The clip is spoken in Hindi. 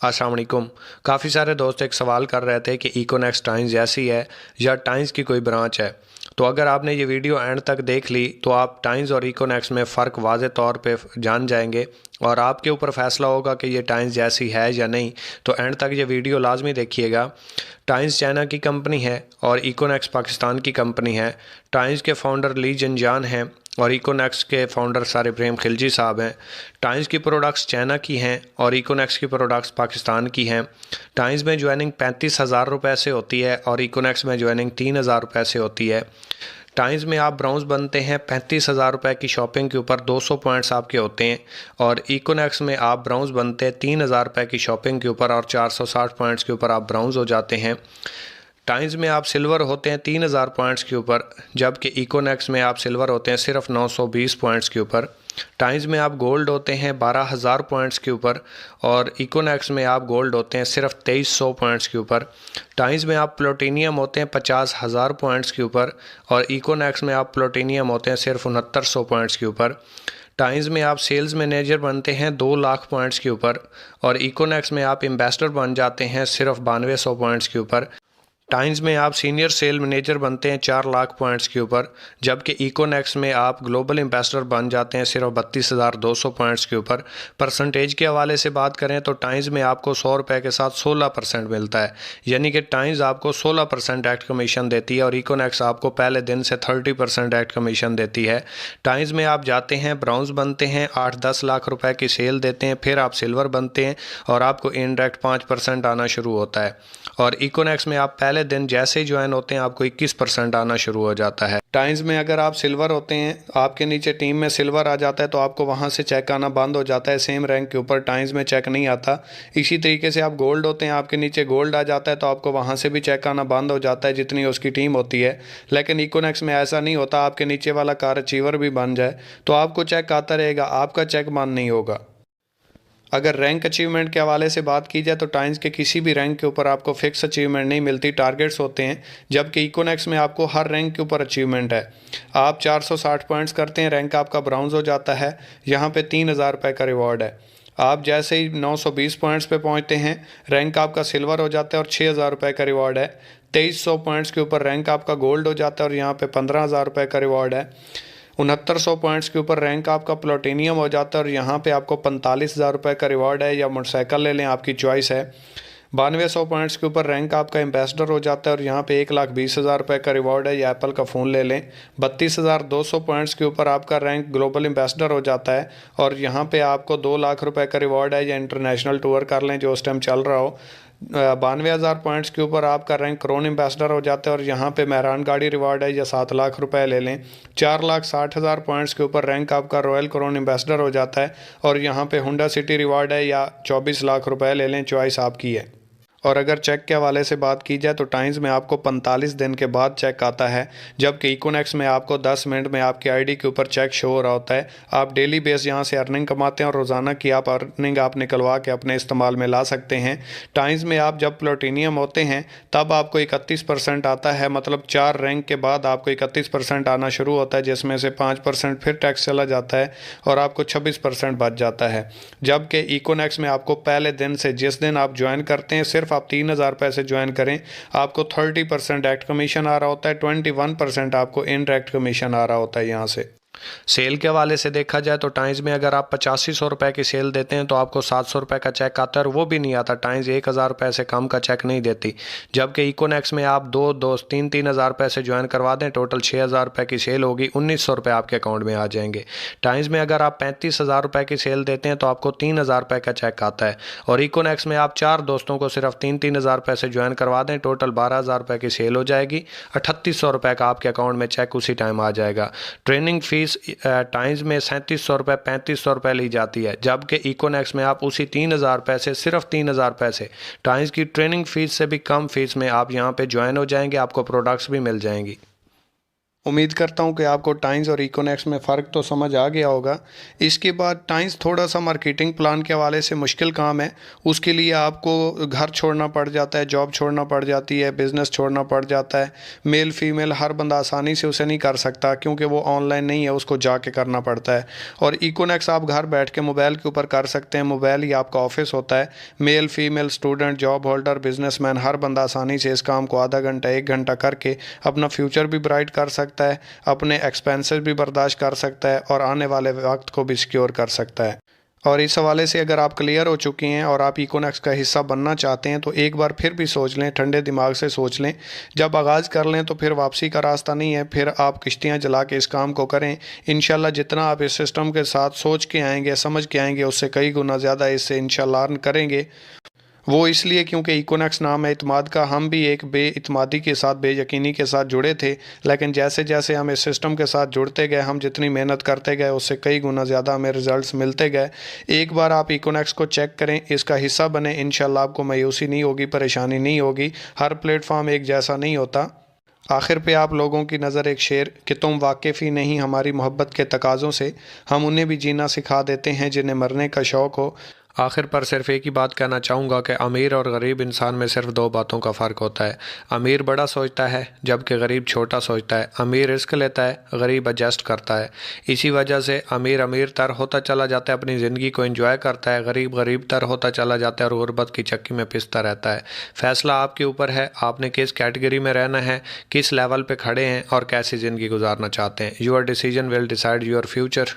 अस्सलाम वालेकुम। काफ़ी सारे दोस्त एक सवाल कर रहे थे कि इकोनेक्स टाइम्स जैसी है या टाइम्स की कोई ब्रांच है। तो अगर आपने ये वीडियो एंड तक देख ली तो आप टाइम्स और इकोनेक्स में फ़र्क वाज़े तौर पे जान जाएंगे और आपके ऊपर फैसला होगा कि ये टाइम्स जैसी है या नहीं। तो एंड तक ये वीडियो लाजमी देखिएगा। टाइम्स चाइना की कंपनी है और इकोनेक्स पाकिस्तान की कंपनी है। टाइम्स के फाउंडर ली जंजान हैं और इकोनेक्स के फाउंडर सर इब्राहिम खिलजी साहब हैं। टाइम्स की प्रोडक्ट्स चाइना की हैं और इकोनेक्स की प्रोडक्ट्स पाकिस्तान की हैं। टाइम्स में ज्वाइनिंग 35,000 रुपये से होती है और इकोनेक्स में ज्वाइनिंग 3,000 रुपये से होती है। टाइम्स में आप ब्राउन्स बनते हैं 35,000 रुपये की शॉपिंग के ऊपर 200 पॉइंट्स आपके होते हैं और इकोनेक्स में आप ब्राउन्स बनते हैं 3,000 रुपये की शॉपिंग के ऊपर और 460 पॉइंट्स के ऊपर आप ब्राउन्स हो जाते हैं। टाइम्स में आप सिल्वर होते हैं 3,000 पॉइंट्स के ऊपर, जबकि इकोनेक्स में आप सिल्वर होते हैं सिर्फ 920 पॉइंट्स के ऊपर। टाइम्स में आप गोल्ड होते हैं 12,000 पॉइंट्स के ऊपर और इकोनेक्स में आप गोल्ड होते हैं सिर्फ 2,300 पॉइंट्स के ऊपर। टाइम्स में आप प्लूटोनियम होते हैं 50,000 पॉइंट्स के ऊपर और इकोनेक्स में आप प्लूटोनियम होते हैं सिर्फ 6900 पॉइंट्स के ऊपर। टाइम्स में आप सेल्स मैनेजर बनते हैं 2 लाख पॉइंट्स के ऊपर और इकोनेक्स में आप एम्बेसडर बन जाते हैं सिर्फ 9200 पॉइंट्स के ऊपर। टाइम्स में आप सीनियर सेल मैनेजर बनते हैं 4 लाख पॉइंट्स के ऊपर, जबकि इकोनेक्स में आप ग्लोबल एम्बेसडर बन जाते हैं सिर्फ 32,200 पॉइंट्स के ऊपर। परसेंटेज के हवाले से बात करें तो टाइम्स में आपको 100 रुपये के साथ 16% मिलता है, यानी कि टाइम्स आपको 16% डायरेक्ट कमीशन देती है और इकोनेक्स आपको पहले दिन से 30% डायरेक्ट कमीशन देती है। टाइम्स में आप जाते हैं, ब्राउन्स बनते हैं, 8-10 लाख रुपए की सेल देते हैं, फिर आप सिल्वर बनते हैं और आपको इनडायरेक्ट 5% आना शुरू होता है और इकोनेक्स में आप पहले दिन जैसे ही ज्वाइन होते हैं आपको 21% आना शुरू हो जाता है। टाइम्स में अगर आप सिल्वर होते हैं, आपके नीचे टीम में सिल्वर आ जाता है तो आपको वहां से चेक आना बंद हो जाता है, सेम रैंक के ऊपर टाइम्स में चेक नहीं आता। इसी तरीके से आप गोल्ड होते हैं, आपके नीचे गोल्ड आ जाता है तो आपको वहां से भी चेक आना बंद हो जाता है जितनी उसकी टीम होती है। लेकिन इकोनेक्स में ऐसा नहीं होता, आपके नीचे वाला कार अचीवर भी बन जाए तो आपको चेक आता रहेगा, आपका चेक बंद नहीं होगा। अगर रैंक अचीवमेंट के हवाले से बात की जाए तो टाइम्स के किसी भी रैंक के ऊपर आपको फिक्स अचीवमेंट नहीं मिलती, टारगेट्स होते हैं, जबकि इकोनेक्स में आपको हर रैंक के ऊपर अचीवमेंट है। आप 460 पॉइंट्स करते हैं, रैंक आपका ब्राउन्ज हो जाता है, यहाँ पे 3,000 रुपये का रिवॉर्ड है। आप जैसे ही 920 पॉइंट्स पे पहुँचते हैं, रैंक आपका सिल्वर हो जाता है और 6,000 रुपये का रिवॉर्ड है। 2,300 पॉइंट्स के ऊपर रैंक आपका गोल्ड हो जाता है और यहाँ पे 15,000 रुपये का रिवॉर्ड है। 6900 पॉइंट्स के ऊपर रैंक आपका प्लूटोनियम हो जाता है और यहाँ पे आपको 45,000 रुपये का रिवॉर्ड है, या मोटरसाइकिल ले लें, आपकी चॉइस है। 9200 पॉइंट्स के ऊपर रैंक आपका एम्बेसडर हो जाता है और यहाँ पे 1,20,000 रुपये का रिवॉर्ड है, या एप्पल का फ़ोन ले लें। 32,200 पॉइंट्स के ऊपर आपका रैंक ग्लोबल एम्बेसडर हो जाता है और यहाँ पे आपको 2 लाख रुपये का रिवॉर्ड है, या इंटरनेशनल टूर कर लें जो उस टाइम चल रहा हो। 92,000 पॉइंट्स के ऊपर आपका रैंक क्रोन एम्बेसडर हो जाता है और यहाँ पे मेहरान गाड़ी रिवार्ड है, या 7 लाख रुपए ले लें। 4,60,000 पॉइंट्स के ऊपर रैंक आपका रॉयल क्रोन एम्बेसडर हो जाता है और यहाँ पे हुंडा सिटी रिवार्ड है, या 24 लाख रुपए ले लें, चॉइस आपकी है। और अगर चेक के हवाले से बात की जाए तो टाइम्स में आपको 45 दिन के बाद चेक आता है, जबकि इकोनेक्स में आपको 10 मिनट में आपकी आईडी के ऊपर चेक शो हो रहा होता है। आप डेली बेस यहाँ से अर्निंग कमाते हैं और रोज़ाना की आप अर्निंग आप निकलवा के अपने इस्तेमाल में ला सकते हैं। टाइम्स में आप जब प्लूटोनियम होते हैं तब आपको 31% आता है, मतलब 4 रैंक के बाद आपको 31% आना शुरू होता है, जिसमें से 5% फिर टैक्स चला जाता है और आपको 26% बच जाता है। जबकि इकोनेक्स में आपको पहले दिन से, जिस दिन आप ज्वाइन करते हैं, सिर्फ आप 3,000 रुपये से ज्वाइन करें, आपको 30% डायरेक्ट कमीशन आ रहा होता है, 21% आपको इनडायरेक्ट कमीशन आ रहा होता है। यहाँ से सेल के हवाले से देखा जाए तो टाइम्स में अगर आप 8500 रुपये की सेल देते हैं तो आपको 700 रुपये का चेक आता है और वो भी नहीं आता। टाइम्स 1,000 रुपये से कम का चेक नहीं देती, जबकि इकोनेक्स में आप 2-3 हज़ार रुपये से ज्वाइन करवा दें, टोटल 6,000 रुपये की सेल होगी, 1,900 रुपये आपके अकाउंट में आ जाएंगे। टाइम्स में अगर आप 35,000 रुपये की सेल देते हैं तो आपको 3,000 रुपये का चेक आता है और इकोनेक्स में आप 4 दोस्तों को सिर्फ 3-3 हज़ार रुपये से ज्वाइन करवा दें, टोटल 12,000 रुपये की सेल हो जाएगी, 3,800 रुपये का आपके अकाउंट में चेक उसी टाइम आ जाएगा। ट्रेनिंग फीस टाइम्स में 3,700 रुपये 3,500 रुपये ली जाती है, जबकि इकोनेक्स में आप उसी 3,000 रुपये से, सिर्फ 3,000 रुपये से, टाइम्स की ट्रेनिंग फीस से भी कम फीस में आप यहाँ पे ज्वाइन हो जाएंगे, आपको प्रोडक्ट्स भी मिल जाएंगी। उम्मीद करता हूँ कि आपको टाइम्स और इकोनेक्स में फ़र्क तो समझ आ गया होगा। इसके बाद टाइम्स थोड़ा सा मार्केटिंग प्लान के हवाले से मुश्किल काम है। उसके लिए आपको घर छोड़ना पड़ जाता है, जॉब छोड़ना पड़ जाती है, बिज़नेस छोड़ना पड़ जाता है। मेल फीमेल हर बंदा आसानी से उसे नहीं कर सकता, क्योंकि वो ऑनलाइन नहीं है, उसको जाके करना पड़ता है। और इकोनेक्स आप घर बैठ के मोबाइल के ऊपर कर सकते हैं। मोबाइल ही आपका ऑफिस होता है। Male female, student, job holder, businessman, हर बंदा आसानी से इस काम को आधा घंटा 1 घंटा करके अपना फ्यूचर भी ब्राइट कर सकता है, अपने एक्सपेंसेस भी बर्दाश्त कर सकता है और आने वाले वक्त को भी सिक्योर कर सकता है। और इस हवाले से अगर आप क्लियर हो चुकी हैं और आप इकोनेक्स का हिस्सा बनना चाहते हैं तो एक बार फिर भी सोच लें, ठंडे दिमाग से सोच लें। जब आगाज़ कर लें तो फिर वापसी का रास्ता नहीं है, फिर आप किश्तियाँ जला के इस काम को करें। इंशाल्लाह जितना आप इस सिस्टम के साथ सोच के आएंगे, समझ के आएंगे, उससे कई गुना ज़्यादा इससे इंशाल्लाह अर्न करेंगे। वो इसलिए क्योंकि इकोनेक्स नाम है इत्माद का। हम भी एक बेइत्मादी के साथ, बेयकीनी के साथ जुड़े थे, लेकिन जैसे जैसे हम इस सिस्टम के साथ जुड़ते गए, हम जितनी मेहनत करते गए उससे कई गुना ज़्यादा हमें रिजल्ट्स मिलते गए। एक बार आप इकोनेक्स को चेक करें, इसका हिस्सा बने, इंशाल्लाह आपको मायूसी नहीं होगी, परेशानी नहीं होगी। हर प्लेटफॉर्म एक जैसा नहीं होता। आखिर पे आप लोगों की नज़र एक शेर कि तुम वाकिफ़ ही नहीं हमारी मोहब्बत के तकाज़ों से, हम उन्हें भी जीना सिखा देते हैं जिन्हें मरने का शौक़ हो। आखिर पर सिर्फ एक ही बात कहना चाहूँगा कि अमीर और गरीब इंसान में सिर्फ दो बातों का फ़र्क होता है। अमीर बड़ा सोचता है जबकि गरीब छोटा सोचता है। अमीर रिस्क लेता है, गरीब एडजस्ट करता है। इसी वजह से अमीर अमीर तर होता चला जाता है, अपनी ज़िंदगी को एंजॉय करता है, गरीब गरीब तर होता चला जाता है और गुर्बत की चक्की में पिसता रहता है। फ़ैसला आपके ऊपर है, आपने किस कैटेगरी में रहना है, किस लेवल पर खड़े हैं और कैसी ज़िंदगी गुजारना चाहते हैं। Your decision will decide your future.